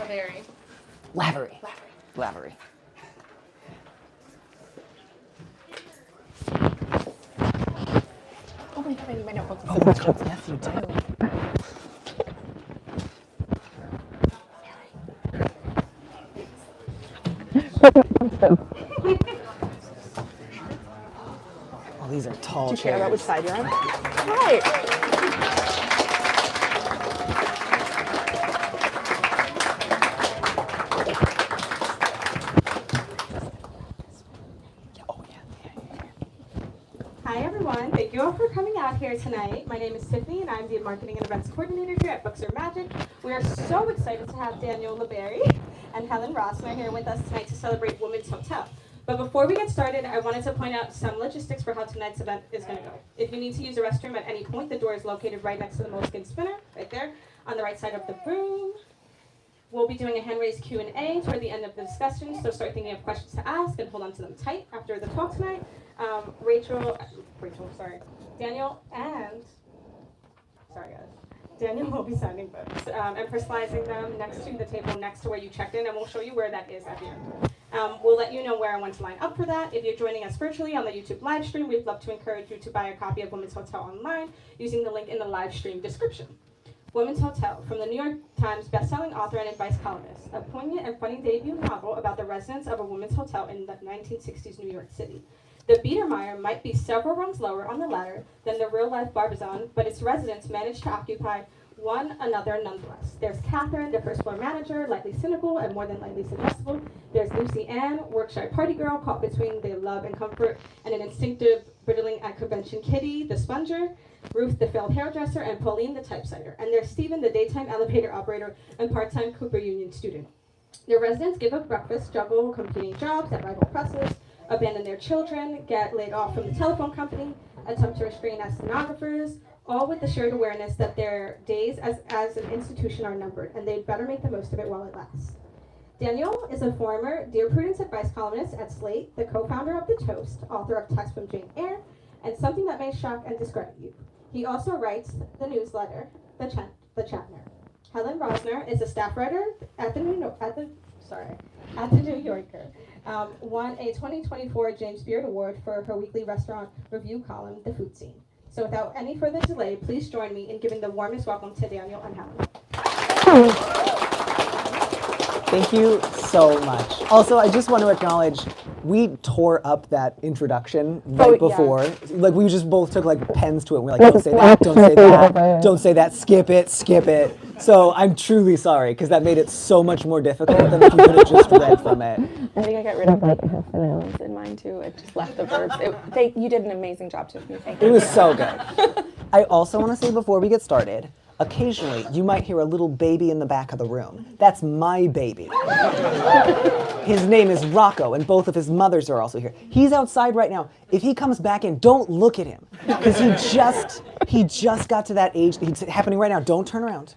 Lavery. Lavery. Lavery. Oh my god, I need my notebook. Oh my god, yes you do. Oh, these are tall Do you chairs. care about which side you're on? Right. Hi everyone, thank you all for coming out here tonight. My name is Tiffany and I'm the Marketing and Events Coordinator here at Books Are Magic. We are so excited to have Daniel Lavery and Helen Rosner here with us tonight to celebrate Women's Hotel. But before we get started, I wanted to point out some logistics for how tonight's event is going to go. If you need to use a restroom at any point, the door is located right next to the moleskin spinner, right there, on the right side of the room. We'll be doing a hand-raised Q&A toward the end of the discussion, so start thinking of questions to ask and hold on to them tight after the talk tonight. Daniel will be signing books and personalizing them next to the table next to where you checked in, and we'll show you where that is at the end. We'll let you know where and when to line up for that. If you're joining us virtually on the YouTube live stream, we'd love to encourage you to buy a copy of Women's Hotel online using the link in the live stream description. Women's Hotel, from the New York Times bestselling author and advice columnist, a poignant and funny debut novel about the residents of a women's hotel in the 1960s New York City. The Biedermeier might be several rungs lower on the ladder than the real-life Barbizon, but its residents manage to occupy one another nonetheless. There's Catherine, the first-floor manager, lightly cynical and more than lightly suggestible. There's Lucy Ann, work-shy party girl, caught between the love and comfort and an instinctive brittling at convention Kitty, the sponger, Ruth, the failed hairdresser, and Pauline, the typesetter. And there's Stephen, the daytime elevator operator and part-time Cooper Union student. Their residents give up breakfast, juggle competing jobs at rival presses, abandon their children, get laid off from the telephone company, attempt to restrain as stenographers, all with the shared awareness that their days as an institution are numbered, and they'd better make the most of it while it lasts. Daniel is a former Dear Prudence advice columnist at Slate, the co-founder of The Toast, author of Text from Jane Eyre, and Something That May Shock and Discredit You. He also writes the newsletter, The Chatner. Helen Rosner is a staff writer at the New Yorker. Won a 2024 James Beard Award for her weekly restaurant review column, The Food Scene. So without any further delay, please join me in giving the warmest welcome to Daniel and Helen. Thank you so much. Also, I just want to acknowledge, we tore up that introduction right before. Yeah. Like, we just both took like pens to it. And we're like, don't say that, don't say that, don't say that, skip it, skip it. So I'm truly sorry, because that made it so much more difficult than if you could have just read from it. I think I got rid of like half the nouns in mine too. I just left the verbs. You did an amazing job, Tiffany. Thank you. It was so good. I also want to say before we get started, occasionally you might hear a little baby in the back of the room. That's my baby. His name is Rocco, and both of his mothers are also here. He's outside right now. If he comes back in, don't look at him, because he just got to that age. It's happening right now. Don't turn around.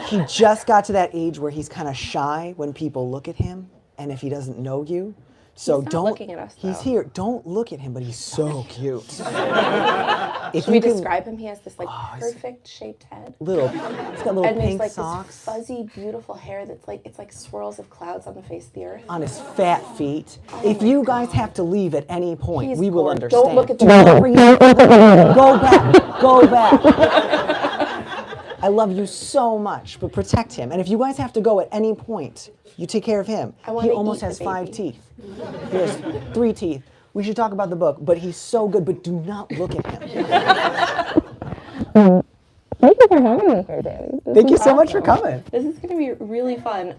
He just got to that age where he's kind of shy when people look at him, and if he doesn't know you. So he's not don't. Looking at us, he's though. here. Don't look at him, but he's so cute. Should we describe him? He has this like perfect shaped head. He's got little and pink like socks. This fuzzy, beautiful hair that's like it's like swirls of clouds on the face of the earth. On his fat feet. If you guys have to leave at any point, we will understand. Don't look at the Go back. Go back. I love you so much, but protect him. And if you guys have to go at any point, you take care of him. He almost has 5 teeth. He has 3 teeth. We should talk about the book, but he's so good, but do not look at him. Thank you for having me here, Danny. Thank you so much for coming. This is going to be really fun.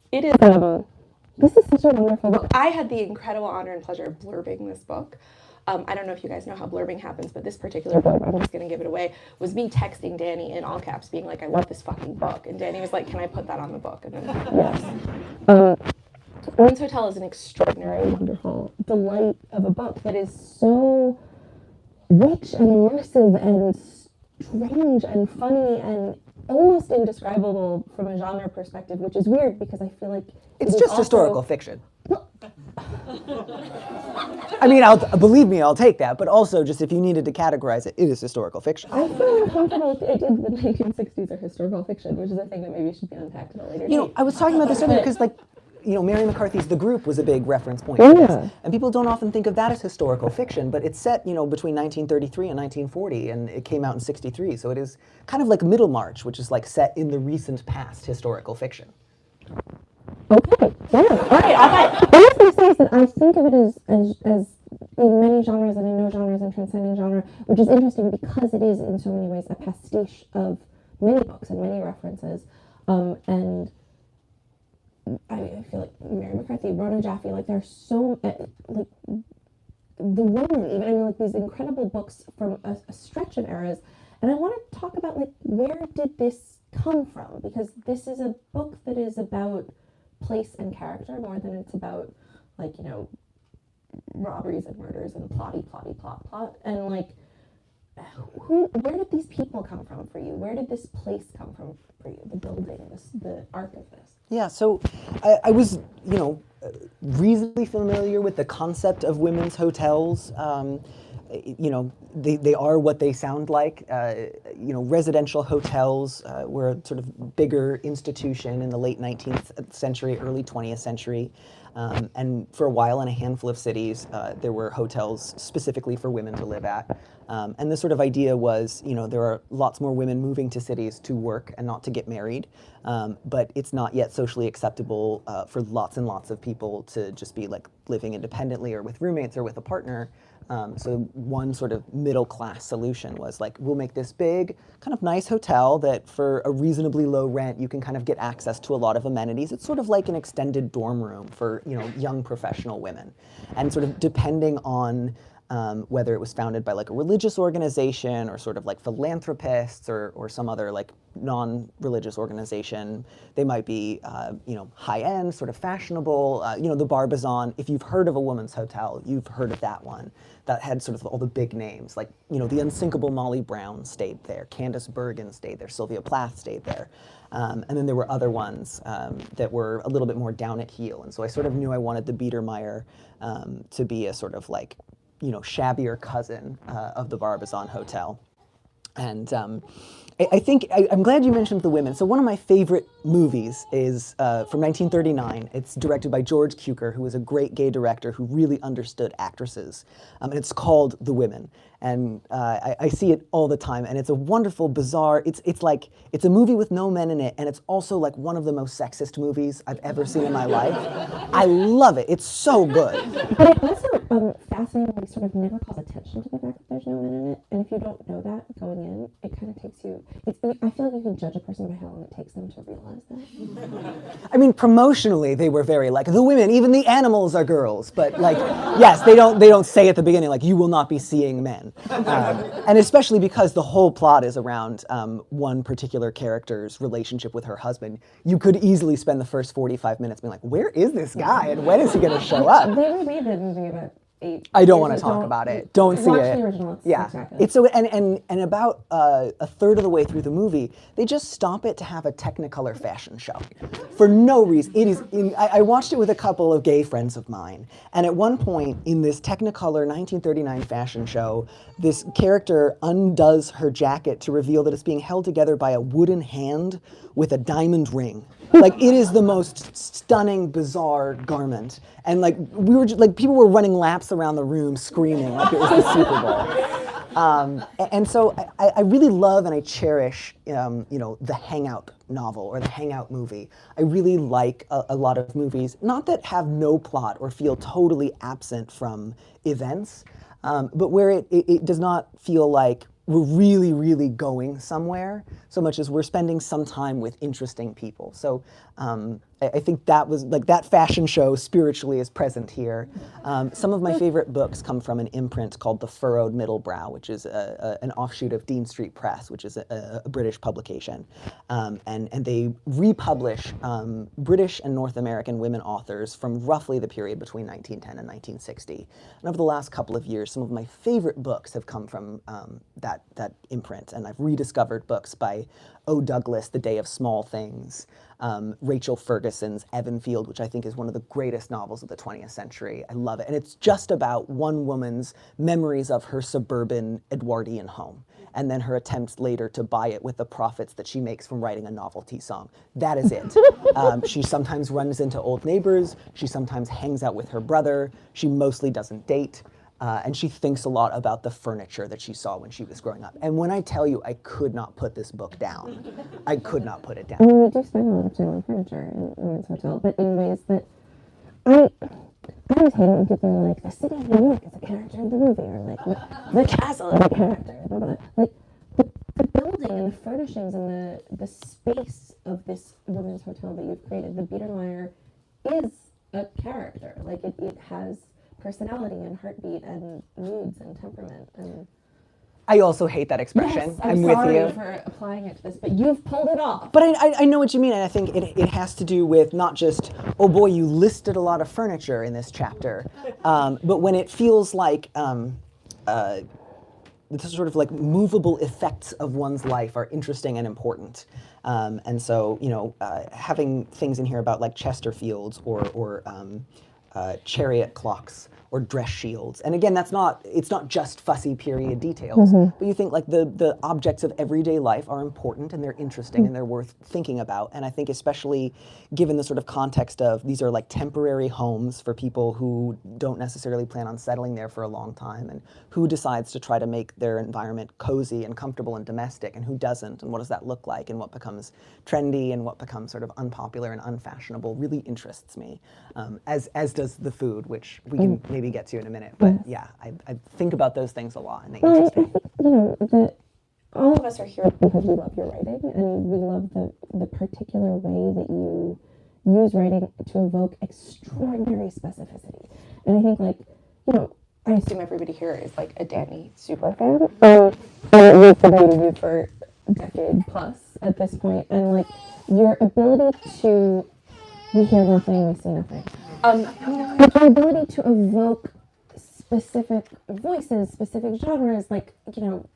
This is such a wonderful book. I had the incredible honor and pleasure of blurbing this book. I don't know if you guys know how blurbing happens, but this particular book, I'm just going to give it away, was me texting Danny in all caps, being like, I love this fucking book. And Danny was like, can I put that on the book? And then, yes. Women's Hotel is an extraordinary, wonderful delight of a book that is so rich and immersive and strange and funny and almost indescribable from a genre perspective, which is weird because I feel like it's just historical fiction. I mean, believe me, I'll take that. But also, just if you needed to categorize it, it is historical fiction. I feel uncomfortable with the idea that the 1960s are historical fiction, which is a thing that maybe should be unpacked at a later date. I was talking about this earlier because, like, Mary McCarthy's The Group was a big reference point for this. And people don't often think of that as historical fiction, but it's set, between 1933 and 1940, and it came out in 63. So it is kind of like Middlemarch, which is like set in the recent past historical fiction. Okay, yeah, all right, all right. What I was going to say is that I think of it as in many genres and in no genres and transcending genre, which is interesting because it is in so many ways a pastiche of many books and many references. And I feel like Mary McCarthy, Rona Jaffe, like there's so like the women even. I mean, like these incredible books from a stretch of eras. And I want to talk about like where did this come from? Because this is a book that is about place and character more than it's about like robberies and murders and plot. And like where did these people come from for you? Where did this place come from for you? The building, the arc of this. Yeah, so I was, reasonably familiar with the concept of women's hotels. They are what they sound like. Residential hotels were a sort of bigger institution in the late 19th century, early 20th century. And for a while in a handful of cities, there were hotels specifically for women to live at. And the sort of idea was, there are lots more women moving to cities to work and not to get married. But it's not yet socially acceptable for lots and lots of people to just be like living independently or with roommates or with a partner. So one sort of middle class solution was like, we'll make this big, kind of nice hotel that for a reasonably low rent, you can kind of get access to a lot of amenities. It's sort of like an extended dorm room for, young professional women. And sort of depending on whether it was founded by like a religious organization or sort of like philanthropists or some other like non-religious organization. They might be, high-end, sort of fashionable. The Barbizon, if you've heard of a woman's hotel, you've heard of that one. That had sort of all the big names, like, the unsinkable Molly Brown stayed there, Candace Bergen stayed there, Sylvia Plath stayed there. And then there were other ones that were a little bit more down at heel. And so I sort of knew I wanted the Biedermeier to be a sort of like, shabbier cousin of the Barbizon Hotel. And I think, I'm glad you mentioned the women. So one of my favorite movies is from 1939. It's directed by George Cukor, who was a great gay director who really understood actresses. And it's called The Women. And I see it all the time. And it's a wonderful, bizarre, it's a movie with no men in it. And it's also like one of the most sexist movies I've ever seen in my life. I love it. It's so good. But it also fascinatingly sort of never calls attention to the fact that there's no men in it. And if you don't know that going in, it kind of takes you, I feel like you can judge a person by how long it takes them to realize that. I mean, promotionally, they were very like, the women, even the animals are girls. But like, yes, they don't say at the beginning, like, you will not be seeing men. And especially because the whole plot is around one particular character's relationship with her husband. You could easily spend the first 45 minutes being like, where is this guy and when is he going to show up? They remade that movie about 8 I don't years want to ago. talk about it. Don't see Watch it. the original. It's Yeah, spectacular. it's so and about a third of the way through the movie, they just stop it to have a Technicolor fashion show, for no reason. It is. I watched it with a couple of gay friends of mine, and at one point in this Technicolor 1939 fashion show, this character undoes her jacket to reveal that it's being held together by a wooden hand with a diamond ring. Like, it is the most stunning, bizarre garment. And like, we were just, like, people were running laps around the room screaming like it was the Super Bowl. And so I really love and I cherish, the Hangout novel or the Hangout movie. I really like a lot of movies, not that have no plot or feel totally absent from events, but where it does not feel like we're really, really going somewhere so much as we're spending some time with interesting people. So I think that was, like, that fashion show spiritually is present here. Some of my favorite books come from an imprint called The Furrowed Middle Brow, which is an offshoot of Dean Street Press, which is a British publication. And they republish British and North American women authors from roughly the period between 1910 and 1960. And over the last couple of years, some of my favorite books have come from that imprint. And I've rediscovered books by O. Douglas, The Day of Small Things, Rachel Ferguson's Evanfield, which I think is one of the greatest novels of the 20th century. I love it. And it's just about one woman's memories of her suburban Edwardian home, and then her attempts later to buy it with the profits that she makes from writing a novelty song. That is it. She sometimes runs into old neighbors. She sometimes hangs out with her brother. She mostly doesn't date. And she thinks a lot about the furniture that she saw when she was growing up. And when I tell you, I could not put this book down. I could not put it down. I mean, we do spend a lot of time on furniture in Women's Hotel, but in ways that I always hate it when people are like, the city of New York is a character in the movie, or like, the castle is a character. Like, the building and the furnishings and the space of this Women's Hotel that you've created, the Biedermeier, is a character. Like, it has personality and heartbeat and moods and temperament. And I also hate that expression. yes, I'm sorry with you. for applying it to this, but you've pulled it off. But I know what you mean, and I think it has to do with not just, oh boy, you listed a lot of furniture in this chapter, but when it feels like the sort of like movable effects of one's life are interesting and important. And so, you know, having things in here about like Chesterfields or chariot clocks or dress shields. And again, it's not just fussy period details, but you think like the objects of everyday life are important and they're interesting and they're worth thinking about. And I think especially given the sort of context of these are like temporary homes for people who don't necessarily plan on settling there for a long time, and who decides to try to make their environment cozy and comfortable and domestic, and who doesn't, and what does that look like, and what becomes trendy and what becomes sort of unpopular and unfashionable really interests me, as does the food, which we can maybe get to in a minute. But yeah, I think about those things a lot, and they interest me. I think, you know, that all of us are here because we love your writing, and we love the particular way that you use writing to evoke extraordinary specificity. And I think, like, you know, I assume everybody here is like a Danny super fan. And we've been reading you for a decade plus at this point, and like your ability to, we hear nothing, we see nothing. But your ability to evoke specific voices, specific genres, like, you know,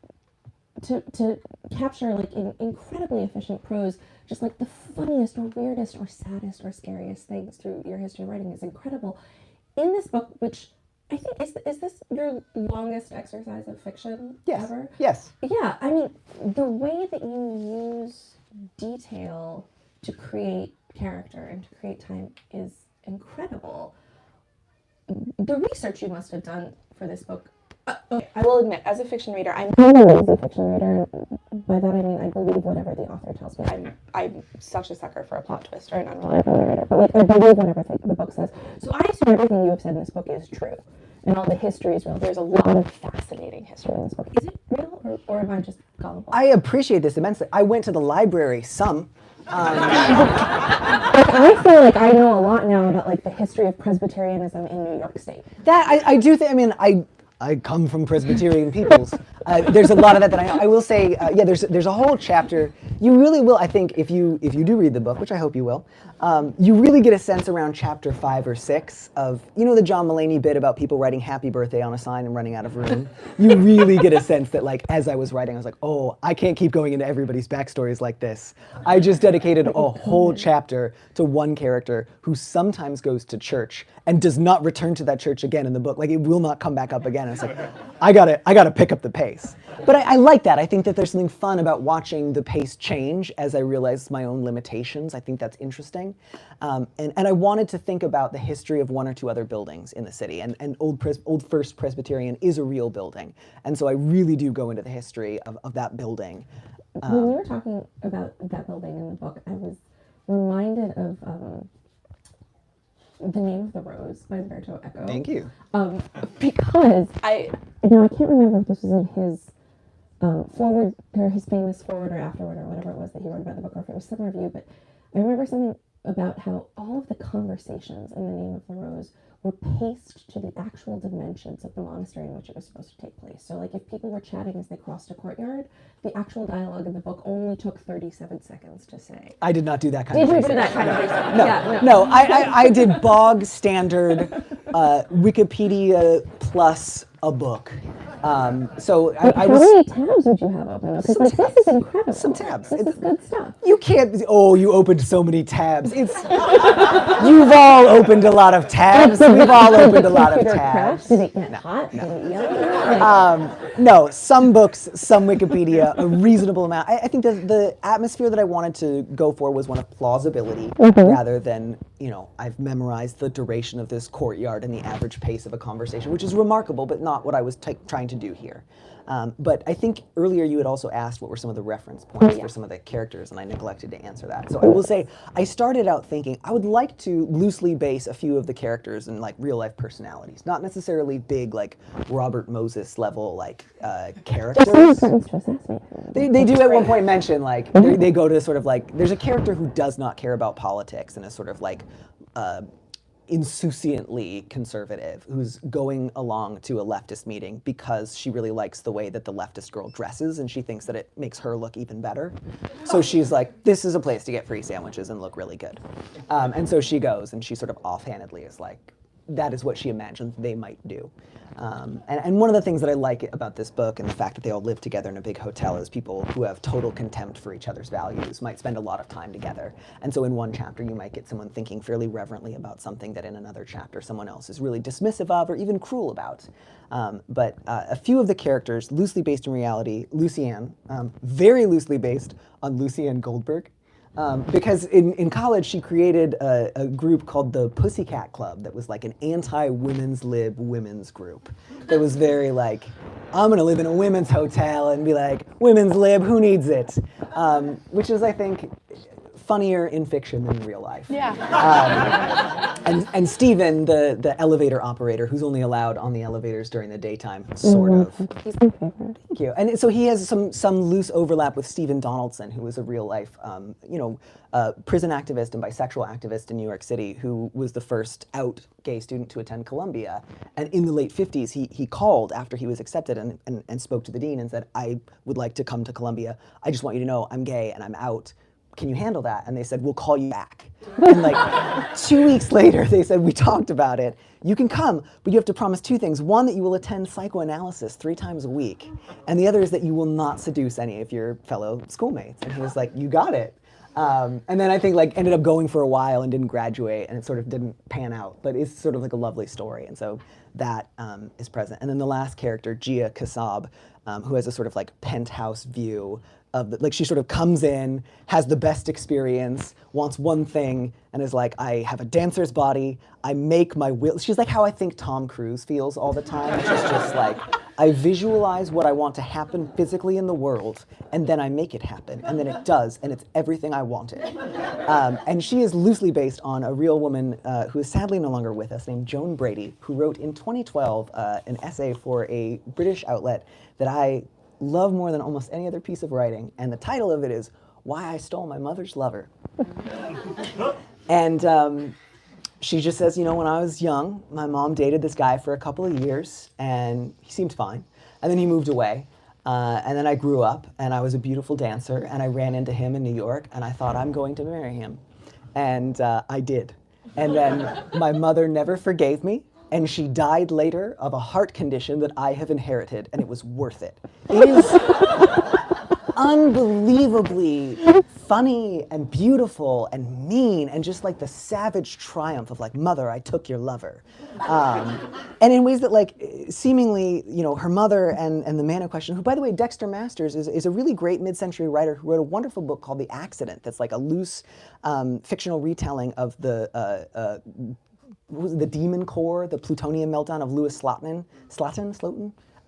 to capture like in incredibly efficient prose, just like the funniest or weirdest or saddest or scariest things through your history of writing is incredible. In this book, which I think is this your longest exercise of fiction ever? Yes. Yeah, I mean, the way that you use detail to create character and to create time is incredible. The research you must have done for this book. Okay, I will admit, as a fiction reader, I'm kind of a lazy fiction reader. By that I mean I believe whatever the author tells me. I'm such a sucker for a plot twist or an unreliable narrator. But like I believe whatever the book says. So I assume everything you have said in this book is true, and all the history is real. There's a lot of fascinating history in this book. Is it real, or am I just gullible? I appreciate this immensely. I went to the library some. Like, I feel like I know a lot now about like the history of Presbyterianism in New York State. That I do think. I mean, I come from Presbyterian peoples. There's a lot of that I know. I will say, yeah, there's a whole chapter. You really will, I think, if you do read the book, which I hope you will, you really get a sense around chapter 5 or 6 of, you know, the John Mulaney bit about people writing happy birthday on a sign and running out of room. You really get a sense that, like, as I was writing, I was like, oh, I can't keep going into everybody's backstories like this. I just dedicated a whole chapter to one character who sometimes goes to church and does not return to that church again in the book. Like, it will not come back up again. And it's like, I gotta pick up the pace. But I like that. I think that there's something fun about watching the pace change as I realize my own limitations. I think that's interesting. And I wanted to think about the history of one or two other buildings in the city. And Old First Presbyterian is a real building. And so I really do go into the history of that building. When you were talking about that building in the book, I was reminded of The Name of the Rose by Umberto Eco. Thank you. Because I can't remember if this was in his forward, or his famous forward or afterward or whatever it was that he wrote about the book, or if it was some review, but I remember something about how all of the conversations in The Name of the Rose were paced to the actual dimensions of the monastery in which it was supposed to take place. So like if people were chatting as they crossed a courtyard, the actual dialogue in the book only took 37 seconds to say. I did not do that kind Did of you research. do that kind of research? No, Yeah, no, I did bog standard Wikipedia plus a book. So I How was. many tabs would you have open? Because like this is incredible. Some tabs. This is good stuff. You can't. Oh, you opened so many tabs. You've all opened a lot of tabs. We've all opened a lot of tabs. Did it get hot? Did it yell? No, some books, some Wikipedia, a reasonable amount. I think the atmosphere that I wanted to go for was one of plausibility rather than, I've memorized the duration of this courtyard and the average pace of a conversation, which is remarkable, but not what I was trying to do here. But I think earlier you had also asked what were some of the reference points for some of the characters, and I neglected to answer that. So I will say, I started out thinking I would like to loosely base a few of the characters in like real life personalities, not necessarily big like Robert Moses level like characters. They do at one point mention like they go to sort of like there's a character who does not care about politics and is sort of like insouciantly conservative who's going along to a leftist meeting because she really likes the way that the leftist girl dresses and she thinks that it makes her look even better. So she's like, this is a place to get free sandwiches and look really good. And so she goes and she sort of offhandedly is like, that is what she imagines they might do. And one of the things that I like about this book and the fact that they all live together in a big hotel is people who have total contempt for each other's values might spend a lot of time together. And so in one chapter you might get someone thinking fairly reverently about something that in another chapter someone else is really dismissive of or even cruel about. But a few of the characters, loosely based in reality, Lucienne, very loosely based on Lucienne Goldberg. Because in college she created a group called the Pussycat Club that was like an anti-women's lib women's group. That was very like, I'm gonna live in a women's hotel and be like, women's lib, who needs it? Which is, I think, funnier in fiction than in real life. Yeah. And Stephen, the elevator operator, who's only allowed on the elevators during the daytime, sort of. He's my favorite. Thank you. And so he has some loose overlap with Stephen Donaldson, who was a real life, prison activist and bisexual activist in New York City, who was the first out gay student to attend Columbia. And in the late 50s, he called after he was accepted and spoke to the dean and said, I would like to come to Columbia. I just want you to know I'm gay and I'm out. Can you handle that? And they said, we'll call you back. And like 2 weeks later, they said, we talked about it. You can come, but you have to promise two things. One, that you will attend psychoanalysis 3 times a week. And the other is that you will not seduce any of your fellow schoolmates. And he was like, you got it. And then I think like ended up going for a while and didn't graduate and it sort of didn't pan out, but it's sort of like a lovely story. And so that is present. And then the last character, Gia Kassab, who has a sort of like penthouse view of like she sort of comes in, has the best experience, wants one thing, and is like, I have a dancer's body, I make my will. She's like how I think Tom Cruise feels all the time. She's just like, I visualize what I want to happen physically in the world, and then I make it happen, and then it does, and it's everything I wanted. And she is loosely based on a real woman who is sadly no longer with us, named Joan Brady, who wrote in 2012 an essay for a British outlet that I love more than almost any other piece of writing, and the title of it is Why I Stole My Mother's Lover. And she just says, when I was young, my mom dated this guy for a couple of years, and he seemed fine. And then he moved away, and then I grew up, and I was a beautiful dancer, and I ran into him in New York, and I thought, I'm going to marry him. And I did. And then my mother never forgave me, and she died later of a heart condition that I have inherited, and it was worth it. It is unbelievably funny and beautiful and mean and just like the savage triumph of like, mother, I took your lover. And in ways that like seemingly, her mother and the man in question, who by the way, Dexter Masters is a really great mid-century writer who wrote a wonderful book called The Accident that's like a loose fictional retelling of the Demon Core, the plutonium meltdown of Louis Slotin?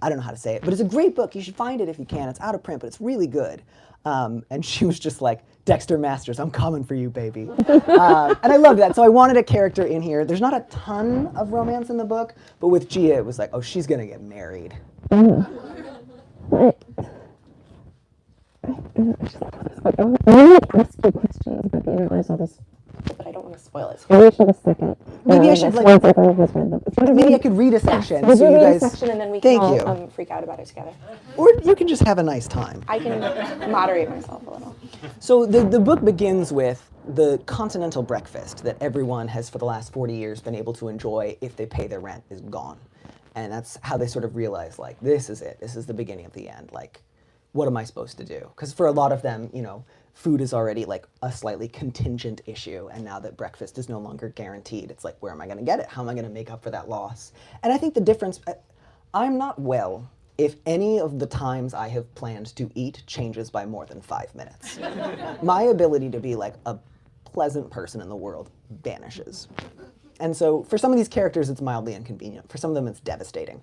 I don't know how to say it, but it's a great book. You should find it if you can. It's out of print, but it's really good. And she was just like, Dexter Masters, I'm coming for you, baby. And I loved that. So I wanted a character in here. There's not a ton of romance in the book, but with Gia, it was like, oh, she's going to get married. I want to ask you questions, but you realize all this. But I don't want to spoil it. Maybe I should have second. Maybe I should like. Once everyone has read the book. Maybe I could read a section. Would so you you read guys. a section and then we Thank can you. all freak out about it together? Or you can just have a nice time. I can moderate myself a little. So the book begins with the continental breakfast that everyone has for the last 40 years been able to enjoy if they pay their rent is gone. And that's how they sort of realize, like, this is it. This is the beginning of the end. Like, what am I supposed to do? Because for a lot of them, you know, food is already like a slightly contingent issue. And now that breakfast is no longer guaranteed, it's like, where am I going to get it? How am I going to make up for that loss? And I think the difference, I'm not well if any of the times I have planned to eat changes by more than 5 minutes. My ability to be like a pleasant person in the world vanishes. And so for some of these characters, it's mildly inconvenient. For some of them, it's devastating.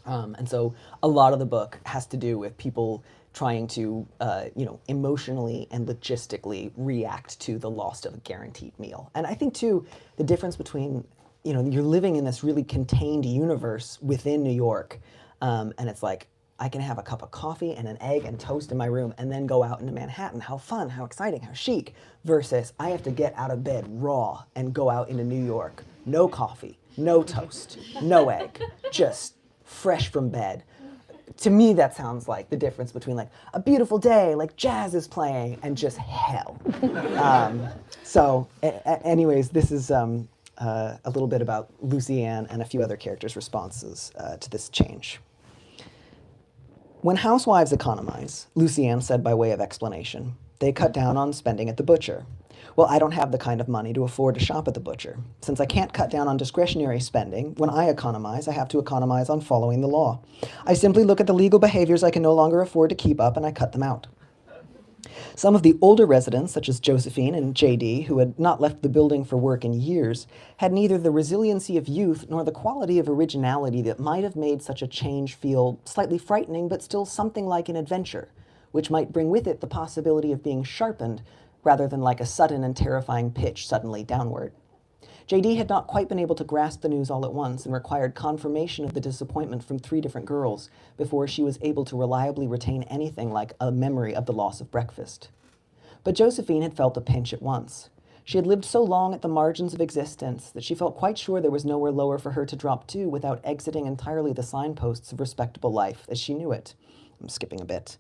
And so a lot of the book has to do with people trying to, you know, emotionally and logistically react to the loss of a guaranteed meal. And I think, too, the difference between, you know, you're living in this really contained universe within New York, and it's like, I can have a cup of coffee and an egg and toast in my room and then go out into Manhattan. How fun, how exciting, how chic. Versus I have to get out of bed raw and go out into New York. No coffee, no toast, no egg, just fresh from bed. To me, that sounds like the difference between like a beautiful day, like jazz is playing, and just hell. Anyways, this is a little bit about Lucy Ann and a few other characters' responses to this change. When housewives economize, Lucy Ann said by way of explanation, they cut down on spending at the butcher. Well, I don't have the kind of money to afford to shop at the butcher. Since I can't cut down on discretionary spending, when I economize, I have to economize on following the law. I simply look at the legal behaviors I can no longer afford to keep up and I cut them out. Some of the older residents, such as Josephine and J.D., who had not left the building for work in years, had neither the resiliency of youth nor the quality of originality that might have made such a change feel slightly frightening, but still something like an adventure, which might bring with it the possibility of being sharpened rather than like a sudden and terrifying pitch suddenly downward. J.D. had not quite been able to grasp the news all at once and required confirmation of the disappointment from 3 different girls before she was able to reliably retain anything like a memory of the loss of breakfast. But Josephine had felt a pinch at once. She had lived so long at the margins of existence that she felt quite sure there was nowhere lower for her to drop to without exiting entirely the signposts of respectable life as she knew it. I'm skipping a bit.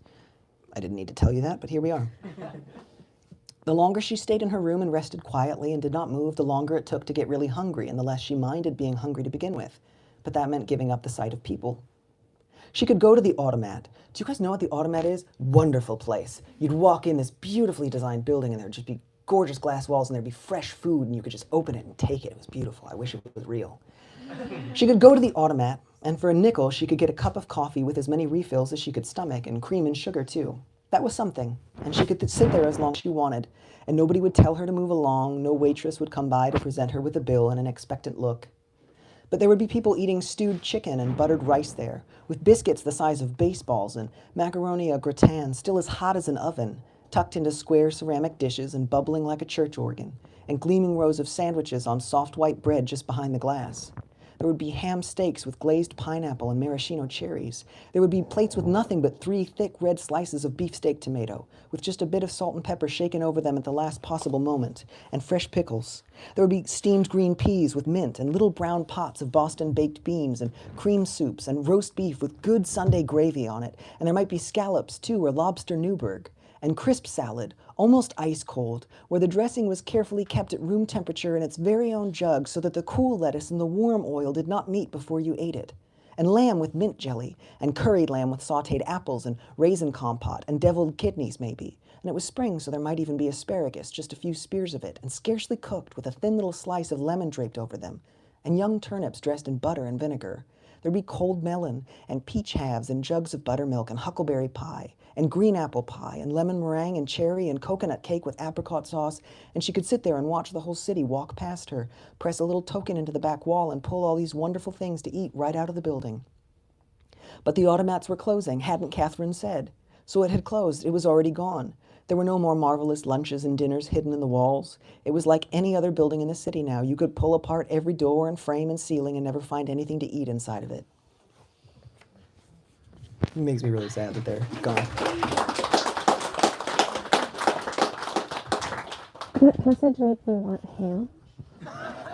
I didn't need to tell you that, but here we are. The longer she stayed in her room and rested quietly and did not move, the longer it took to get really hungry, and the less she minded being hungry to begin with. But that meant giving up the sight of people. She could go to the automat. Do you guys know what the automat is? Wonderful place. You'd walk in this beautifully designed building, and there'd just be gorgeous glass walls, and there'd be fresh food, and you could just open it and take it. It was beautiful. I wish it was real. She could go to the automat, and for a nickel, she could get a cup of coffee with as many refills as she could stomach, and cream and sugar, too. That was something, and she could sit there as long as she wanted, and nobody would tell her to move along, no waitress would come by to present her with a bill and an expectant look. But there would be people eating stewed chicken and buttered rice there, with biscuits the size of baseballs and macaroni au gratin still as hot as an oven, tucked into square ceramic dishes and bubbling like a church organ, and gleaming rows of sandwiches on soft white bread just behind the glass. There would be ham steaks with glazed pineapple and maraschino cherries. There would be plates with nothing but 3 thick red slices of beefsteak tomato, with just a bit of salt and pepper shaken over them at the last possible moment, and fresh pickles. There would be steamed green peas with mint and little brown pots of Boston baked beans and cream soups and roast beef with good Sunday gravy on it, and there might be scallops, too, or lobster Newburg. And crisp salad, almost ice cold, where the dressing was carefully kept at room temperature in its very own jug so that the cool lettuce and the warm oil did not meet before you ate it. And lamb with mint jelly, and curried lamb with sautéed apples and raisin compote, and deviled kidneys maybe. And it was spring, so there might even be asparagus, just a few spears of it, and scarcely cooked with a thin little slice of lemon draped over them, and young turnips dressed in butter and vinegar. There'd be cold melon, and peach halves, and jugs of buttermilk, and huckleberry pie, and green apple pie, and lemon meringue, and cherry, and coconut cake with apricot sauce, and she could sit there and watch the whole city walk past her, press a little token into the back wall, and pull all these wonderful things to eat right out of the building. But the automats were closing, hadn't Catherine said? So it had closed, it was already gone. There were no more marvelous lunches and dinners hidden in the walls. It was like any other building in the city now. You could pull apart every door and frame and ceiling and never find anything to eat inside of it. It makes me really sad that they're gone. That message made me want ham.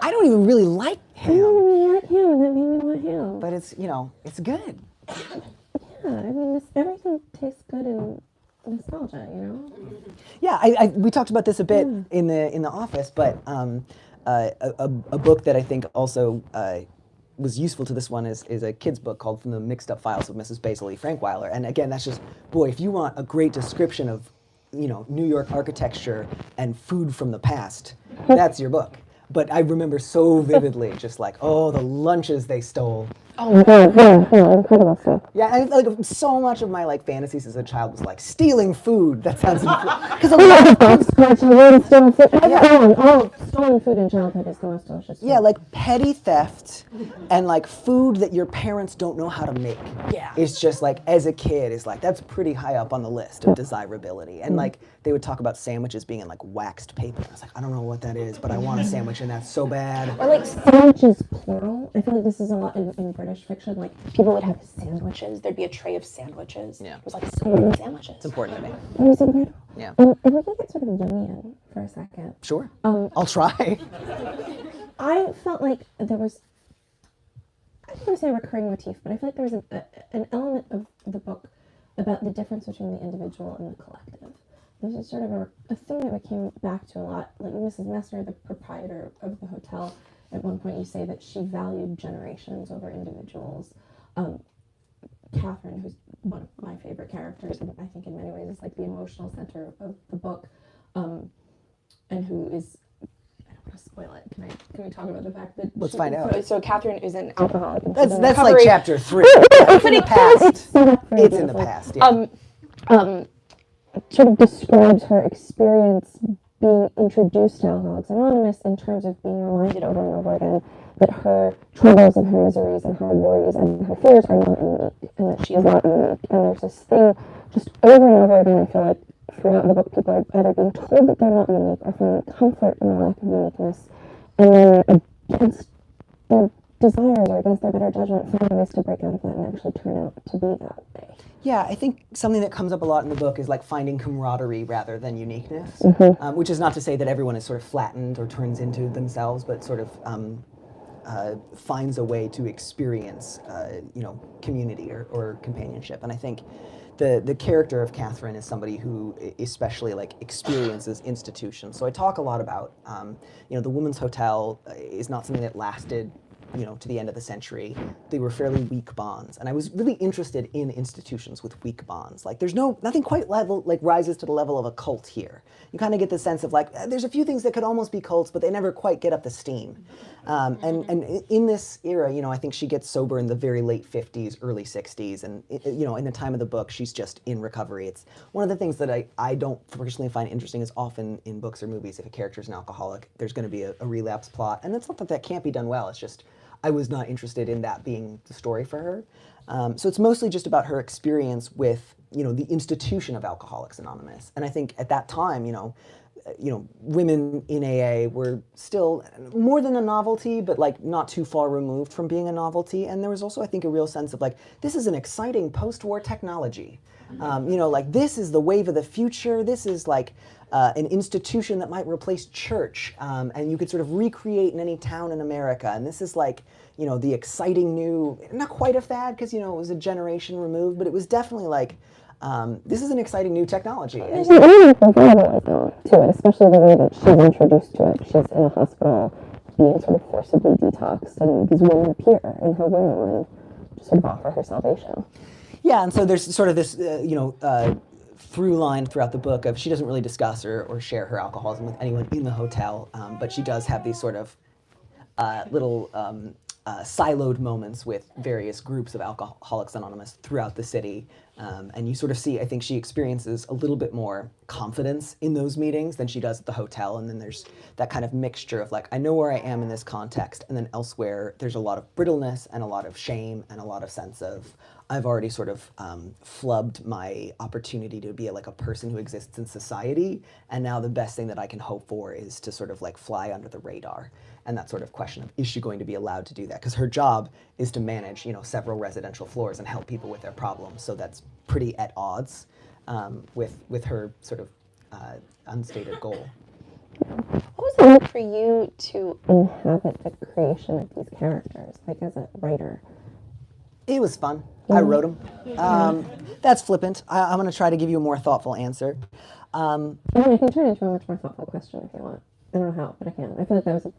I don't even really like I don't ham, really like ham, and that made me want ham. but it's, you know, it's good. Yeah, I mean, everything tastes good in nostalgia, you know? Yeah, we talked about this a bit in the office, but a book that I think also was useful to this one is a kid's book called From the Mixed Up Files of Mrs. Basil E. Frankweiler. And again, that's just, boy, if you want a great description of, New York architecture and food from the past, that's your book. But I remember so vividly just like, oh, the lunches they stole. Oh my god, yeah, incredible stuff. Yeah, and like so much of my like fantasies as a child was like stealing food. That sounds because a lot of kids, Stolen food. Stolen food in childhood is the most delicious food. yeah, like petty theft and like food that your parents don't know how to make. Yeah. It's just like as a kid, it's like that's pretty high up on the list of desirability. And like they would talk about sandwiches being in like waxed paper. I was like, I don't know what that is, but I want a sandwich and that's so bad. Or like sandwiches plural. I feel like this is a lot in British fiction. Like people would have Sandwiches. There'd be a tray of sandwiches. Yeah. It was like so many sandwiches. It's important to me. it was incredible. Yeah. If we could get sort of Jungian for a second. Sure. I'll try. I felt like there was, I don't want to say a recurring motif, but I feel like there was an element of the book about the difference between the individual and the collective. This is sort of a thing that we came back to a lot. Like Mrs. Messner, the proprietor of the hotel, at one point you say that she valued generations over individuals. Catherine, who's one of my favorite characters, and I think in many ways is like the emotional center of the book, and who is, I don't want to spoil it. Can we talk about the fact that Let's find out. So Catherine is an alcoholic. That's like recovery. chapter 3. It's in the past. It's in the past. Yeah. sort of describes her experience being introduced to Alcoholics Anonymous in terms of being reminded over and over again that her troubles and her miseries and her worries and her fears are not unique, and that she is not unique. And there's this thing just over and over again, I feel like throughout the book, people are either being told that they're not unique or finding comfort in the lack of uniqueness, and then against their desires or against their better judgment, finding ways to break out of that and actually turn out to be that way. Yeah, I think something that comes up a lot in the book is like finding camaraderie rather than uniqueness, which is not to say that everyone is sort of flattened or turns into themselves, but sort of finds a way to experience, community or companionship. And I think the character of Catherine is somebody who especially like experiences institutions. So I talk a lot about, the Women's Hotel is not something that lasted to the end of the century. They were fairly weak bonds. And I was really interested in institutions with weak bonds. Like there's nothing quite rises to the level of a cult here. You kind of get the sense of like, there's a few things that could almost be cults, but they never quite get up the steam. And in this era, I think she gets sober in the very late 50s, early 60s. And, in the time of the book, she's just in recovery. It's one of the things that I don't personally find interesting is often in books or movies, if a character's an alcoholic, there's going to be a relapse plot. And it's not that can't be done well. It's just, I was not interested in that being the story for her. So it's mostly just about her experience with, the institution of Alcoholics Anonymous. And I think at that time, women in AA were still more than a novelty, but like not too far removed from being a novelty. And there was also, I think, a real sense of like, this is an exciting post-war technology. This is the wave of the future. This is like an institution that might replace church, and you could sort of recreate in any town in America. And this is like, the exciting new, not quite a fad because, it was a generation removed, but it was definitely like, this is an exciting new technology. There's an element of revival to it, especially the way that she's introduced to it. She's in a hospital being sort of forcibly detoxed, and these women appear in her room and just sort of offer her salvation. Yeah, and so there's sort of this, through line throughout the book of she doesn't really discuss or share her alcoholism with anyone in the hotel, but she does have these sort of little siloed moments with various groups of Alcoholics Anonymous throughout the city. And you sort of see, I think she experiences a little bit more confidence in those meetings than she does at the hotel. And then there's that kind of mixture of like, I know where I am in this context. And then elsewhere, there's a lot of brittleness and a lot of shame and a lot of sense of, I've already sort of flubbed my opportunity to be like a person who exists in society. And now the best thing that I can hope for is to sort of like fly under the radar. And that sort of question of, is she going to be allowed to do that? Because her job is to manage, several residential floors and help people with their problems. So that's pretty at odds with her sort of unstated goal. What was it like for you to inhabit the creation of these characters, like as a writer? It was fun. I wrote them. That's flippant. I'm going to try to give you a more thoughtful answer. I can turn it into a much more thoughtful question if you want. I don't know how, but I can. I feel like that was,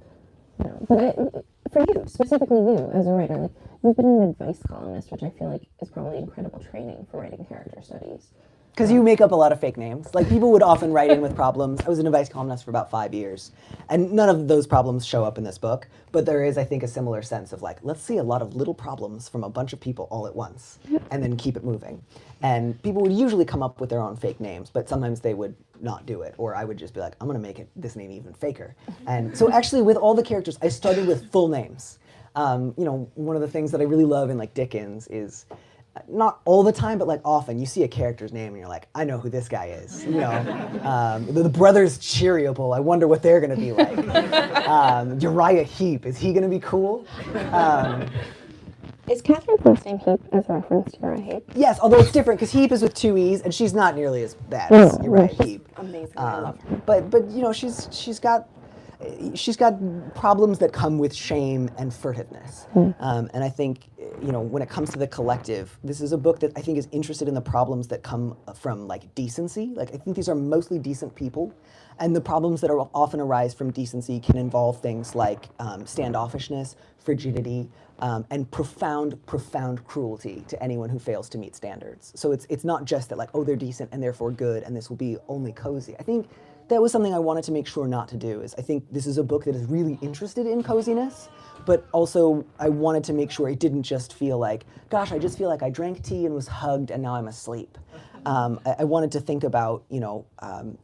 but for you, specifically you as a writer, like you've been an advice columnist, which I feel like is probably incredible training for writing character studies. Because you make up a lot of fake names. Like, people would often write in with problems. I was an advice columnist for about 5 years, and none of those problems show up in this book, but there is, I think, a similar sense of like, let's see a lot of little problems from a bunch of people all at once, and then keep it moving. And people would usually come up with their own fake names, but sometimes they would not do it, or I would just be like, I'm gonna make this name even faker. And so actually with all the characters, I started with full names. You know, one of the things that I really love in like Dickens is, not all the time, but like often, you see a character's name and you're like, I know who this guy is. You know, the brothers Cheeriable, I wonder what they're gonna be like. Uriah Heep, is he gonna be cool? Is Catherine's last name Heap as a reference to Uriah Heep? Yes, although it's different because Heep is with 2 E's and she's not nearly as bad as Uriah Heep. Amazing. I love her. But you know, she's got problems that come with shame and furtiveness. And I think, you know, when it comes to the collective, this is a book that I think is interested in the problems that come from like decency. Like, I think these are mostly decent people, and the problems that are often arise from decency can involve things like standoffishness, frigidity, and profound cruelty to anyone who fails to meet standards. So it's not just that like, oh, they're decent and therefore good and this will be only cozy. I think that was something I wanted to make sure not to do. Is I think this is a book that is really interested in coziness, but also I wanted to make sure it didn't just feel like, gosh, I just feel like I drank tea and was hugged and now I'm asleep. I wanted to think about, you know,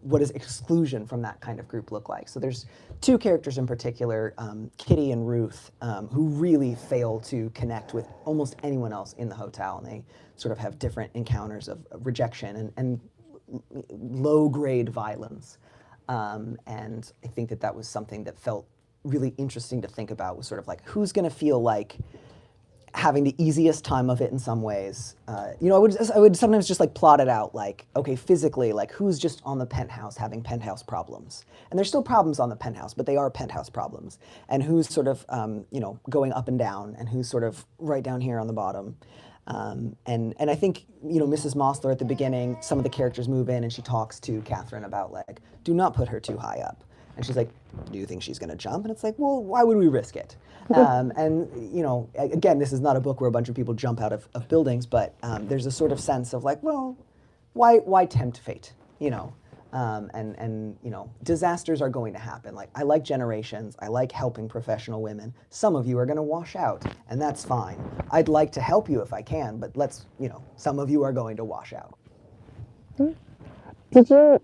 what does exclusion from that kind of group look like? So there's 2 characters in particular, Kitty and Ruth, who really fail to connect with almost anyone else in the hotel, and they sort of have different encounters of rejection and low-grade violence. And I think that was something that felt really interesting to think about, was sort of like, who's going to feel like having the easiest time of it in some ways. You know, I would sometimes just like plot it out like, okay, physically, like who's just on the penthouse having penthouse problems. And there's still problems on the penthouse, but they are penthouse problems. And who's sort of, you know, going up and down, and who's sort of right down here on the bottom. And I think, you know, Mrs. Mosler at the beginning, some of the characters move in and she talks to Catherine about like, do not put her too high up. And she's like, do you think she's gonna jump? And it's like, well, why would we risk it? And, you know, again, this is not a book where a bunch of people jump out of buildings, but there's a sort of sense of like, well, why tempt fate, you know? And you know, disasters are going to happen. Like, I like Generations, I like helping professional women. Some of you are gonna wash out, and that's fine. I'd like to help you if I can, but you know, some of you are going to wash out. Did you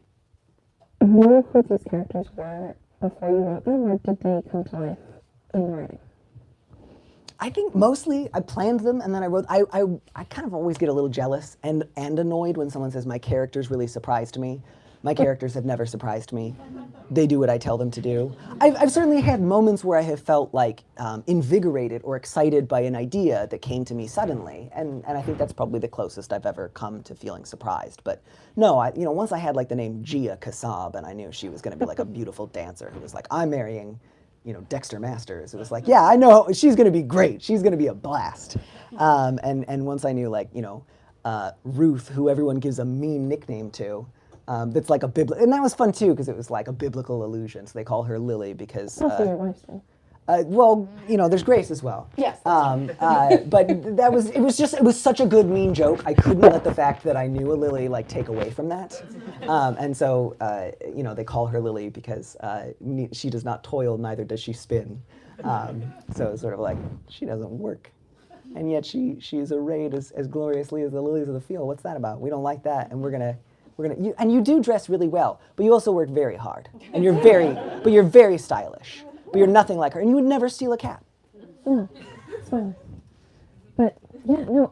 know who these characters were before you wrote them, or did they come to life in the writing? I think mostly I planned them and then I wrote. I kind of always get a little jealous and annoyed when someone says my characters really surprised me. My characters have never surprised me. They do what I tell them to do. I've certainly had moments where I have felt like invigorated or excited by an idea that came to me suddenly, and I think that's probably the closest I've ever come to feeling surprised. But no, you know, once I had like the name Gia Kassab, and I knew she was going to be like a beautiful dancer who was like, I'm marrying, you know, Dexter Masters. It was like, yeah, I know she's going to be great. She's going to be a blast. And once I knew, like, you know, Ruth, who everyone gives a mean nickname to. That's like a biblical, and that was fun too because it was like a biblical allusion. So they call her Lily because. Also your wife's name. Well, you know, there's Grace as well. Yes. But it was such a good mean joke. I couldn't let the fact that I knew a Lily like take away from that. And so, you know, they call her Lily because she does not toil, neither does she spin. So it's sort of like she doesn't work. And yet she is arrayed as gloriously as the lilies of the field. What's that about? We don't like that, and and you do dress really well, but you also work very hard, and you're very stylish, but you're nothing like her, and you would never steal a cat. No, it's fine. But yeah, no.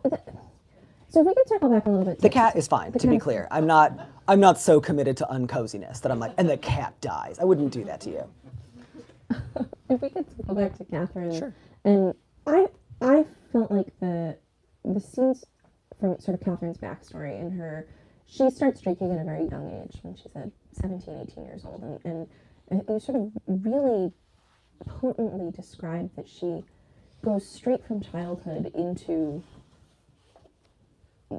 So if we could circle back a little bit. The cat is fine, to be clear. I'm not so committed to uncoziness that I'm like, and the cat dies. I wouldn't do that to you. If we could circle back to Catherine. Sure. And I felt like the scenes from sort of Catherine's backstory and her. She starts drinking at a very young age, when she's at 17, 18 years old, and you sort of really potently describe that she goes straight from childhood into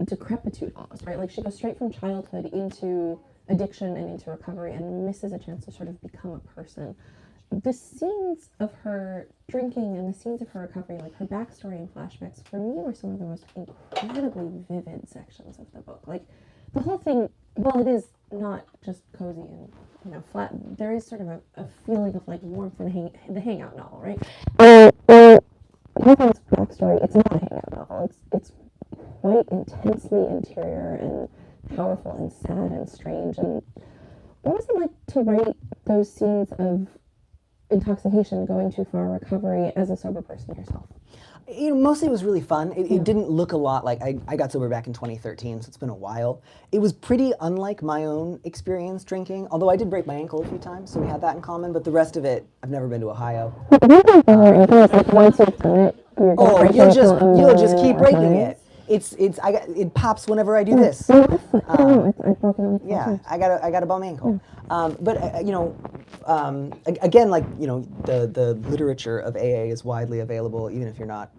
decrepitude almost, right? Like she goes straight from childhood into addiction and into recovery and misses a chance to sort of become a person. the scenes of her drinking and the scenes of her recovery, like her backstory and flashbacks, for me were some of the most incredibly vivid sections of the book. Like the whole thing, while it is not just cozy and flat, there is sort of a feeling of like warmth and the hangout novel, right? Helen's backstory, it's not a hangout novel. It's quite intensely interior and powerful and sad and strange. And what was it like to write those scenes of intoxication, going too far, recovery as a sober person yourself? Mostly it was really fun. It didn't look a lot like, I got sober back in 2013, so it's been a while. It was pretty unlike my own experience drinking, although I did break my ankle a few times, so we had that in common, but the rest of it, I've never been to Ohio. Like once you've done it, you'll just keep breaking it. It pops whenever I do this. I've broken it. Yeah, I got a bum ankle. But again, like the literature of AA is widely available, even if you're not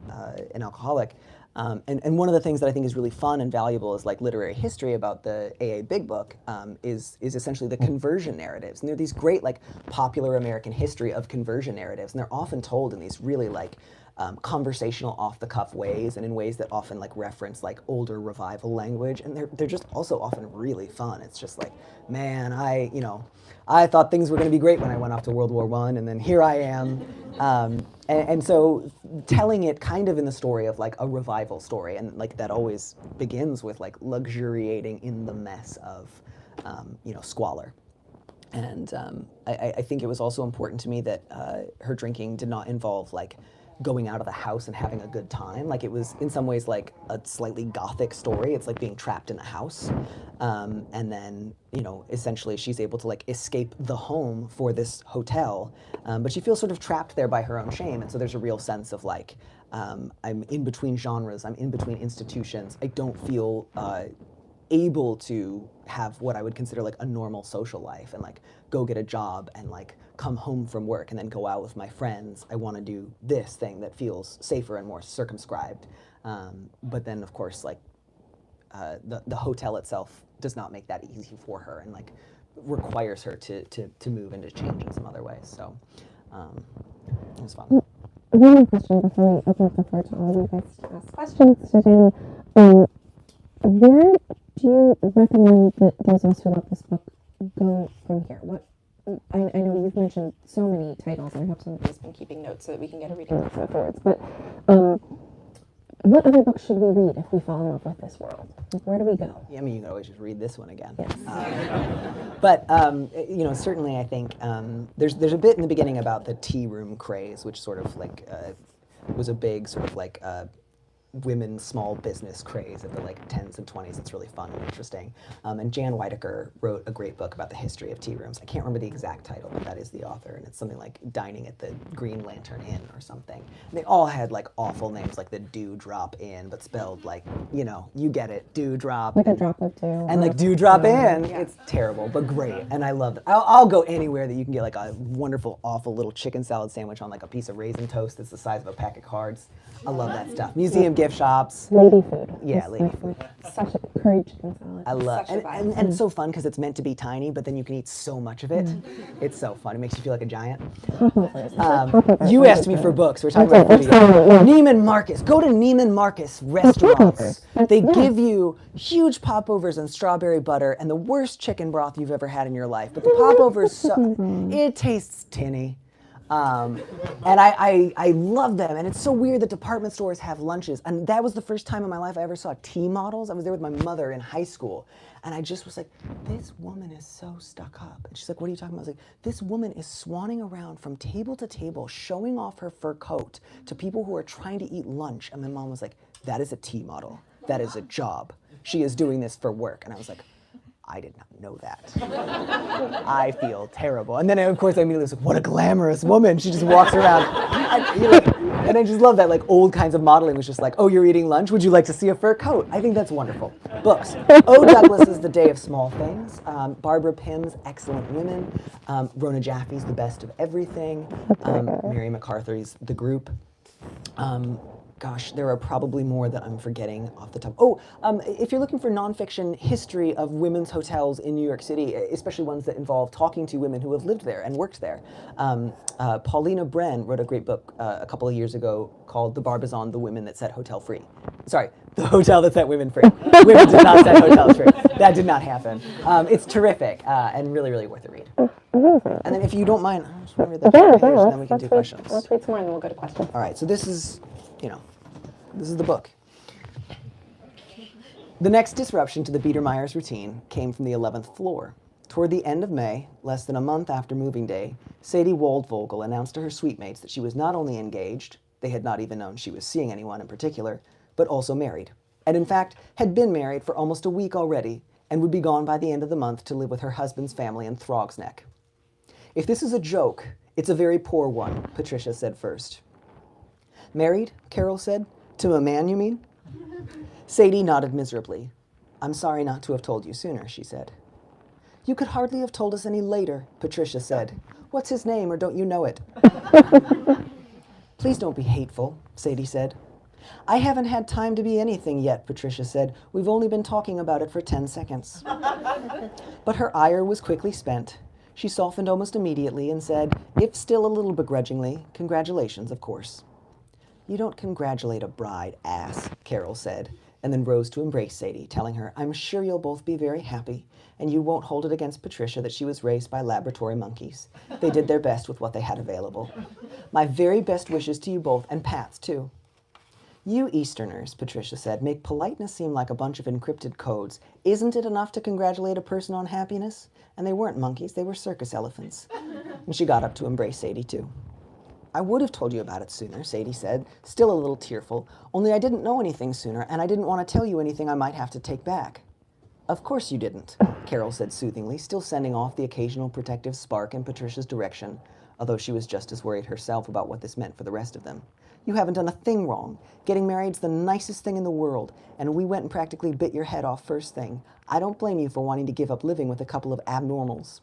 an alcoholic. And one of the things that I think is really fun and valuable is like literary history about the AA Big Book is essentially the conversion narratives. And they're these great like popular American history of conversion narratives, and they're often told in these really like conversational, off-the-cuff ways, and in ways that often like reference like older revival language, and they're just also often really fun. It's just like, man, I thought things were going to be great when I went off to World War I, and then here I am. And so telling it kind of in the story of like a revival story, and like that always begins with like luxuriating in the mess of squalor. And I think it was also important to me that her drinking did not involve like going out of the house and having a good time. Like it was in some ways like a slightly gothic story. It's like being trapped in a house. And then, essentially she's able to like escape the home for this hotel. But she feels sort of trapped there by her own shame. And so there's a real sense of like, I'm in between genres, I'm in between institutions. I don't feel able to have what I would consider like a normal social life and like go get a job and like come home from work and then go out with my friends. I want to do this thing that feels safer and more circumscribed. But then of course like the hotel itself does not make that easy for her and like requires her to move and to change in some other ways. So it was fun. One more question before we open up the floor to all of you guys to ask questions today. Where do you recommend that those of us who love this book go from here? I know you've mentioned so many titles, and I hope somebody's been keeping notes so that we can get a reading list afterwards. But what other books should we read if we fall in love with this world? Where do we go? Yeah, I mean, you can always just read this one again. Yes. But certainly I think there's a bit in the beginning about the tea room craze, which sort of like was a big sort of like women's small business craze of the like 10s and 20s. It's really fun and interesting. And Jan Whitaker wrote a great book about the history of tea rooms. I can't remember the exact title, but that is the author, and it's something like Dining at the Green Lantern Inn or something. And they all had like awful names, like the Dewdrop Inn, but spelled like, you get it, Dewdrop. Like a drop of dew. And like Dewdrop Inn. Yeah. It's terrible, but great. And I love it. I'll go anywhere that you can get like a wonderful, awful little chicken salad sandwich on like a piece of raisin toast that's the size of a pack of cards. I love that stuff. Museum gift shops. Lady food. Yeah, lady food. Such a curry chicken salad. I love it. And it's so fun because it's meant to be tiny, but then you can eat so much of it. It's so fun. It makes you feel like a giant. You asked me for books. We're talking about food again. Neiman Marcus. Go to Neiman Marcus restaurants. They give you huge popovers and strawberry butter and the worst chicken broth you've ever had in your life. But the popovers, it tastes tinny. And I love them, and it's so weird that department stores have lunches, and that was the first time in my life I ever saw tea models. I was there with my mother in high school, and I just was like, this woman is so stuck up. And she's like, what are you talking about? I was like, this woman is swanning around from table to table, showing off her fur coat to people who are trying to eat lunch. And my mom was like, that is a tea model. That is a job. She is doing this for work. And I was like, I did not know that. I feel terrible. And then, of course, I immediately was like, what a glamorous woman. She just walks around. And I just love that, like, old kinds of modeling was just like, oh, you're eating lunch? Would you like to see a fur coat? I think that's wonderful. Books. O. Douglas's The Day of Small Things. Barbara Pym's Excellent Women. Rona Jaffe's The Best of Everything. Mary McCarthy's The Group. gosh, there are probably more that I'm forgetting off the top. Oh, if you're looking for nonfiction history of women's hotels in New York City, especially ones that involve talking to women who have lived there and worked there, Paulina Bren wrote a great book a couple of years ago called The Barbizon, The Women That Set Hotel Free. Sorry, The Hotel That Set Women Free. Women did not set hotels free. That did not happen. It's terrific and really, really worth a read. And then if you don't mind, I just want to read the page and then we can do questions. Let's read some more and then we'll go to questions. All right, so this is the book. The next disruption to the Biedermeyer's routine came from the 11th floor. Toward the end of May, less than a month after moving day, Sadie Waldvogel announced to her suitemates that she was not only engaged, they had not even known she was seeing anyone in particular, but also married. And in fact, had been married for almost a week already and would be gone by the end of the month to live with her husband's family in Throgs Neck. If this is a joke, it's a very poor one, Patricia said first. Married, Carol said. To a man, you mean? Sadie nodded miserably. I'm sorry not to have told you sooner, she said. You could hardly have told us any later, Patricia said. What's his name, or don't you know it? Please don't be hateful, Sadie said. I haven't had time to be anything yet, Patricia said. We've only been talking about it for 10 seconds. But her ire was quickly spent. She softened almost immediately and said, if still a little begrudgingly, congratulations, of course. You don't congratulate a bride, ass, Carol said, and then rose to embrace Sadie, telling her, I'm sure you'll both be very happy, and you won't hold it against Patricia that she was raised by laboratory monkeys. They did their best with what they had available. My very best wishes to you both, and Pat's too. You Easterners, Patricia said, make politeness seem like a bunch of encrypted codes. Isn't it enough to congratulate a person on happiness? And they weren't monkeys, they were circus elephants. And she got up to embrace Sadie too. I would have told you about it sooner, Sadie said, still a little tearful, only I didn't know anything sooner, and I didn't want to tell you anything I might have to take back. Of course you didn't, Carol said soothingly, still sending off the occasional protective spark in Patricia's direction, although she was just as worried herself about what this meant for the rest of them. You haven't done a thing wrong. Getting married's the nicest thing in the world, and we went and practically bit your head off first thing. I don't blame you for wanting to give up living with a couple of abnormals.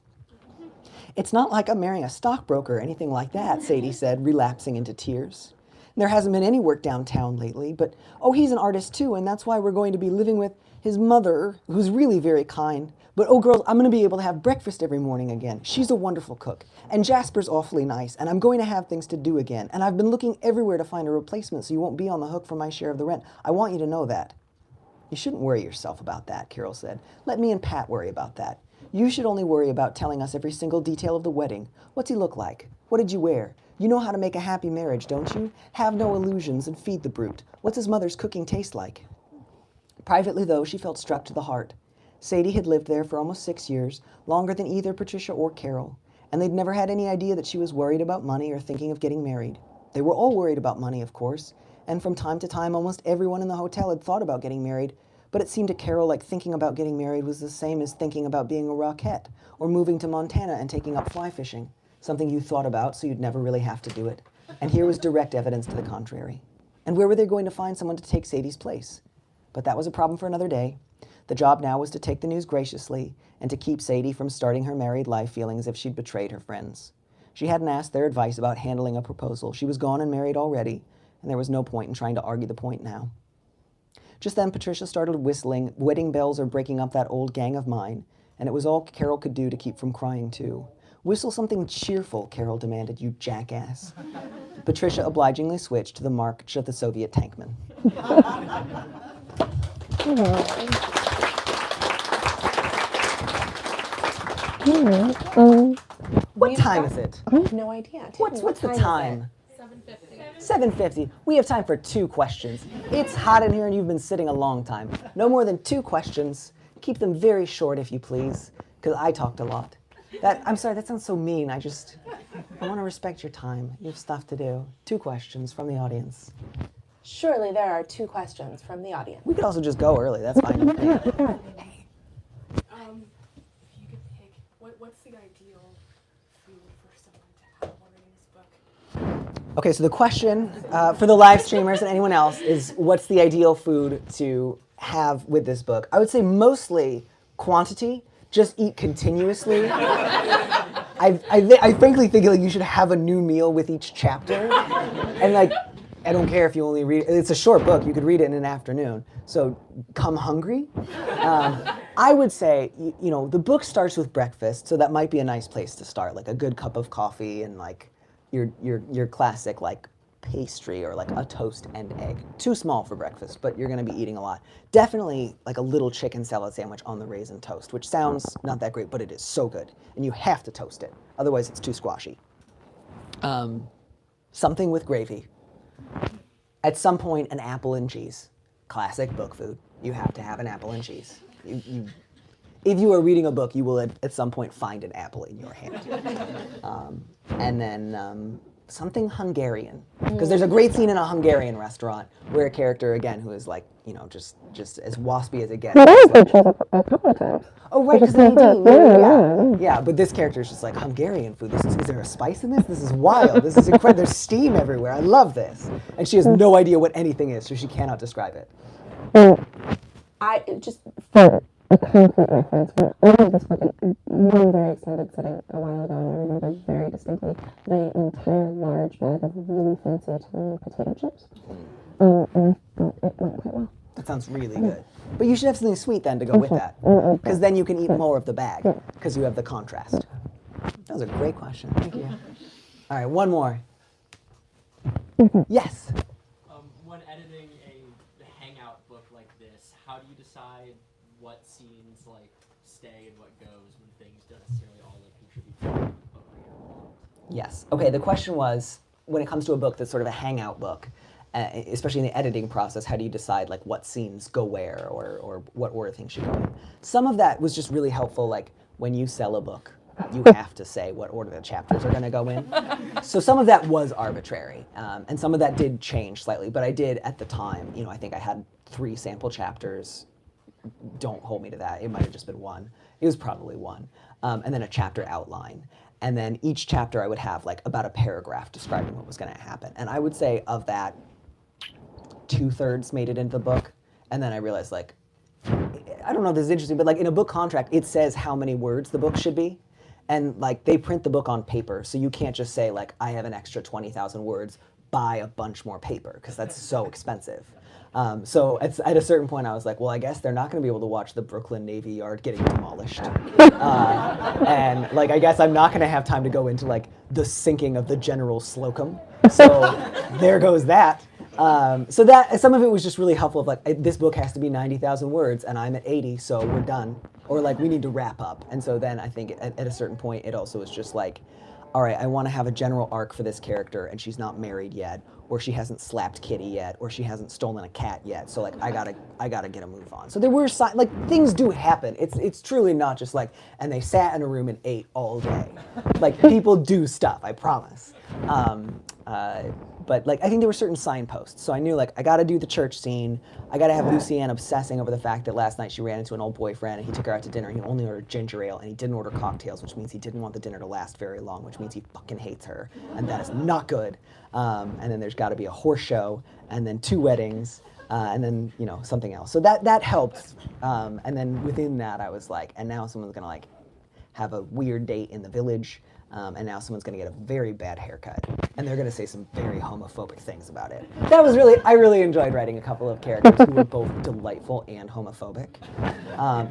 It's not like I'm marrying a stockbroker or anything like that, Sadie said, relapsing into tears. There hasn't been any work downtown lately, but, oh, he's an artist too, and that's why we're going to be living with his mother, who's really very kind. But, oh, girls, I'm going to be able to have breakfast every morning again. She's a wonderful cook. And Jasper's awfully nice, and I'm going to have things to do again. And I've been looking everywhere to find a replacement so you won't be on the hook for my share of the rent. I want you to know that. You shouldn't worry yourself about that, Carol said. Let me and Pat worry about that. You should only worry about telling us every single detail of the wedding. What's he look like? What did you wear? You know how to make a happy marriage, don't you? Have no illusions and feed the brute. What's his mother's cooking taste like? Privately, though, she felt struck to the heart. Sadie had lived there for almost 6 years, longer than either Patricia or Carol, and they'd never had any idea that she was worried about money or thinking of getting married. They were all worried about money, of course, and from time to time almost everyone in the hotel had thought about getting married, but it seemed to Carol like thinking about getting married was the same as thinking about being a Rockette or moving to Montana and taking up fly fishing, something you thought about so you'd never really have to do it. And here was direct evidence to the contrary. And where were they going to find someone to take Sadie's place? But that was a problem for another day. The job now was to take the news graciously and to keep Sadie from starting her married life feeling as if she'd betrayed her friends. She hadn't asked their advice about handling a proposal. She was gone and married already, and there was no point in trying to argue the point now. Just then, Patricia started whistling, Wedding Bells Are Breaking Up That Old Gang of Mine, and it was all Carol could do to keep from crying, too. Whistle something cheerful, Carol demanded, you jackass. Patricia obligingly switched to the March of the Soviet Tankmen. What time is it? I have no idea. What's the time? 7:50. We have time for 2 questions. It's hot in here and you've been sitting a long time. No more than 2 questions. Keep them very short if you please, because I talked a lot. I'm sorry, that sounds so mean. I want to respect your time. You have stuff to do. 2 questions from the audience. Surely there are 2 questions from the audience. We could also just go early. That's fine. If you could pick, what's the ideal food for someone to have while reading this book? Okay, so the question for the live streamers and anyone else is, what's the ideal food to have with this book? I would say mostly quantity. Just eat continuously. I frankly think like you should have a new meal with each chapter, and like I don't care if you only read, it's a short book, you could read it in an afternoon. So come hungry. I would say, you know, the book starts with breakfast, so that might be a nice place to start, like a good cup of coffee and like your classic like pastry or like a toast and egg. Too small for breakfast, but you're gonna be eating a lot. Definitely like a little chicken salad sandwich on the raisin toast, which sounds not that great, but it is so good. And you have to toast it, otherwise it's too squashy. Something with gravy. At some point, an apple and cheese. Classic book food. You have to have an apple and cheese. If you are reading a book, you will at some point find an apple in your hand. And then something Hungarian. Because there's a great scene in a Hungarian restaurant where a character, again, who is like, you know, just as waspy as it gets. But that has been chosen a couple of times. Oh, right, because yeah. But this character is just like, Hungarian food. Is there a spice in this? This is wild. This is incredible. There's steam everywhere. I love this. And she has no idea what anything is, so she cannot describe it. I just, for a concrete reference, when I read this book, and I'm very excited sitting a while ago, and I remember very distinctly that I ate an entire large bag of really fancy Italian potato chips. And I thought it went quite well. That sounds really good. But you should have something sweet then to go with that. Because then you can eat more of the bag, because you have the contrast. That was a great question. Thank you. All right, one more. Yes? When editing a hangout book like this, how do you decide what scenes like stay and what goes when things don't necessarily all like contribute to the book that you're involved? Yes. Okay, the question was, when it comes to a book that's sort of a hangout book, especially in the editing process, how do you decide like what scenes go where or what order things should go in? Some of that was just really helpful, like when you sell a book, you have to say what order the chapters are going to go in. So some of that was arbitrary, and some of that did change slightly, but I did at the time, you know, I think I had 3 sample chapters. Don't hold me to that. It might have just been 1. It was probably 1. And then a chapter outline. And then each chapter I would have like about a paragraph describing what was going to happen. And I would say of that, 2/3 made it into the book. And then I realized like, I don't know if this is interesting, but like in a book contract, it says how many words the book should be. And like they print the book on paper, so you can't just say like, I have an extra 20,000 words, buy a bunch more paper, because that's so expensive. So at a certain point I was like, well, I guess they're not going to be able to watch the Brooklyn Navy Yard getting demolished. And like, I guess I'm not going to have time to go into like the sinking of the General Slocum. So there goes that. So that some of it was just really helpful of like, this book has to be 90,000 words and I'm at 80, so we're done. Or like, we need to wrap up. And so then I think at a certain point, it also was just like, all right, I want to have a general arc for this character and she's not married yet, or she hasn't slapped Kitty yet, or she hasn't stolen a cat yet. So like, I gotta get a move on. So there were like, things do happen. It's truly not just like, and they sat in a room and ate all day. Like, people do stuff, I promise. But like, I think there were certain signposts. So I knew like, I gotta do the church scene. I gotta have Lucienne obsessing over the fact that last night she ran into an old boyfriend and he took her out to dinner. He only ordered ginger ale and he didn't order cocktails, which means he didn't want the dinner to last very long, which means he fucking hates her. And that is not good. And then there's gotta be a horse show, and then 2 weddings, and then, you know, something else. So that helped. And then within that, I was like, and now someone's gonna like have a weird date in the village. And now someone's going to get a very bad haircut, and they're going to say some very homophobic things about it. That was I really enjoyed writing a couple of characters who were both delightful and homophobic.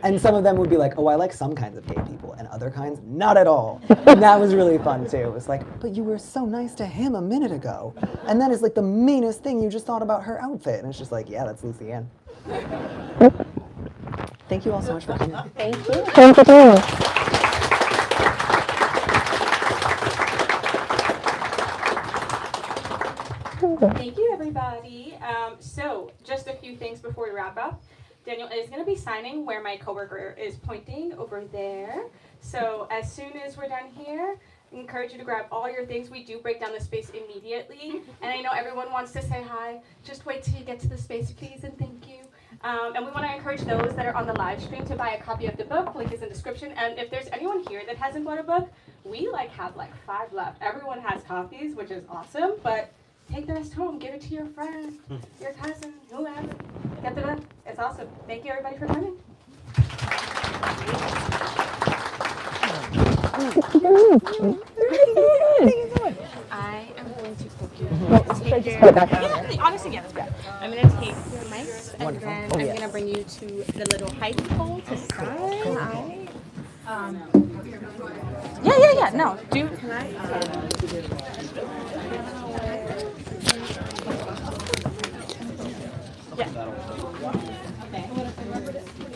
And some of them would be like, oh, I like some kinds of gay people, and other kinds, not at all. And that was really fun too. It was like, but you were so nice to him a minute ago. And that is like the meanest thing you just thought about her outfit. And it's just like, yeah, that's Lucienne. Thank you all so much for coming. Thank you. Thank you, too. Thank you, everybody. So, just a few things before we wrap up. Daniel is going to be signing where my coworker is pointing over there. So, as soon as we're done here, I encourage you to grab all your things. We do break down the space immediately. And I know everyone wants to say hi. Just wait till you get to the space, please, and thank you. And we want to encourage those that are on the live stream to buy a copy of the book. Link is in the description. And if there's anyone here that hasn't bought a book, we have 5 left. Everyone has copies, which is awesome. But take the rest home. Give it to your friend, your cousin, whoever. Get the book. It's awesome. Thank you, everybody, for coming. I am going to focus Should I just put it back down there? Honestly, yeah, that's good. I'm gonna take your mics and Wonderful. then Oh, I'm yeah. gonna bring you to the little high pole to start. Yeah. No, do. Can I?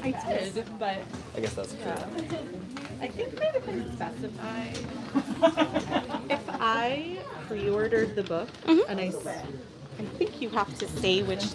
I did, but I guess that's true. I think that if I specify, if I pre-ordered the book and I think you have to say which